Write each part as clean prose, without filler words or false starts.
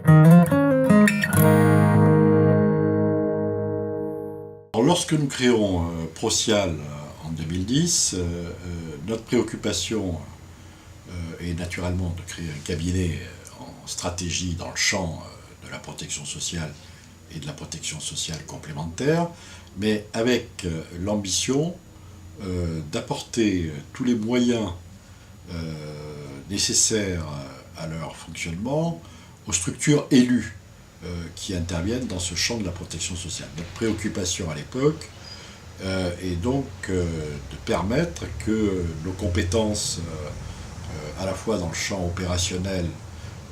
Alors, lorsque nous créons Procial en 2010, notre préoccupation est naturellement de créer un cabinet en stratégie dans le champ de la protection sociale et de la protection sociale complémentaire, mais avec l'ambition d'apporter tous les moyens nécessaires à leur fonctionnement aux structures élues qui interviennent dans ce champ de la protection sociale. Notre préoccupation à l'époque est donc de permettre que nos compétences, à la fois dans le champ opérationnel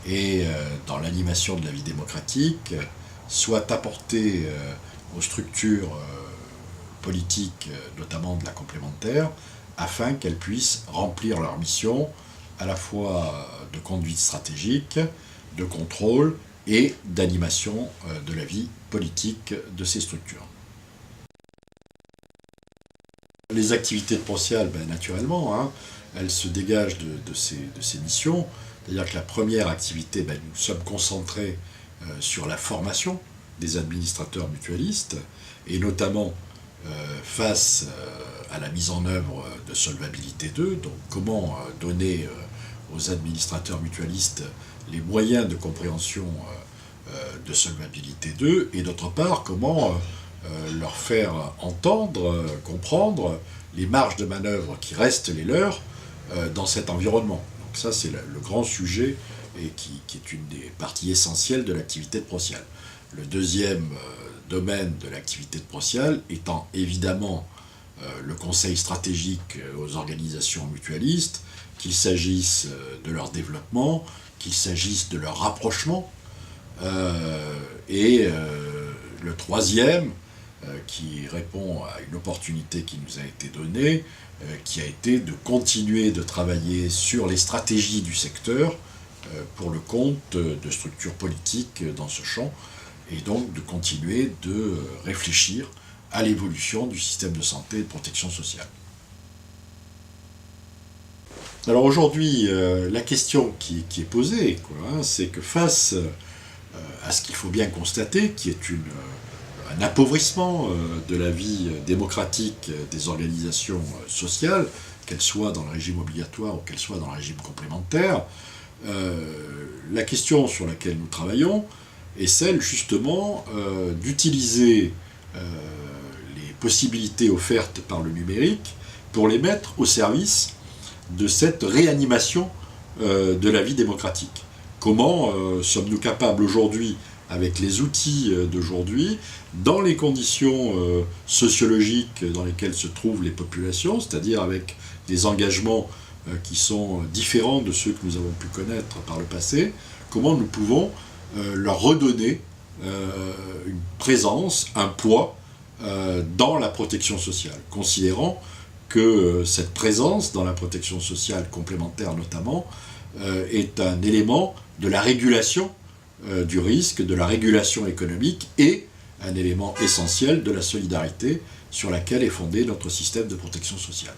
et dans l'animation de la vie démocratique, soient apportées aux structures politiques, notamment de la complémentaire, afin qu'elles puissent remplir leur mission à la fois de conduite stratégique, de contrôle et d'animation de la vie politique de ces structures. Les activités de Procial, naturellement, elles se dégagent de ces missions. C'est-à-dire que la première activité, nous sommes concentrés sur la formation des administrateurs mutualistes, et notamment face à la mise en œuvre de Solvabilité 2, donc comment donner aux administrateurs mutualistes les moyens de compréhension de Solvabilité 2, et d'autre part, comment leur faire entendre, comprendre les marges de manœuvre qui restent les leurs dans cet environnement. Donc ça, c'est le grand sujet et qui est une des parties essentielles de l'activité de Procial. Le deuxième domaine de l'activité de Procial étant évidemment le conseil stratégique aux organisations mutualistes, qu'il s'agisse de leur développement, qu'il s'agisse de leur rapprochement, et le troisième, qui répond à une opportunité qui nous a été donnée, qui a été de continuer de travailler sur les stratégies du secteur pour le compte de structures politiques dans ce champ, et donc de continuer de réfléchir à l'évolution du système de santé et de protection sociale. Alors aujourd'hui, la question qui est posée, c'est que face à ce qu'il faut bien constater, qui est un appauvrissement de la vie démocratique des organisations sociales, qu'elles soient dans le régime obligatoire ou qu'elles soient dans le régime complémentaire, la question sur laquelle nous travaillons est celle justement d'utiliser les possibilités offertes par le numérique pour les mettre au service de cette réanimation de la vie démocratique. Comment sommes-nous capables aujourd'hui, avec les outils d'aujourd'hui, dans les conditions sociologiques dans lesquelles se trouvent les populations, c'est-à-dire avec des engagements qui sont différents de ceux que nous avons pu connaître par le passé, comment nous pouvons leur redonner une présence, un poids dans la protection sociale, considérant que cette présence dans la protection sociale complémentaire notamment est un élément de la régulation du risque, de la régulation économique, et un élément essentiel de la solidarité sur laquelle est fondé notre système de protection sociale.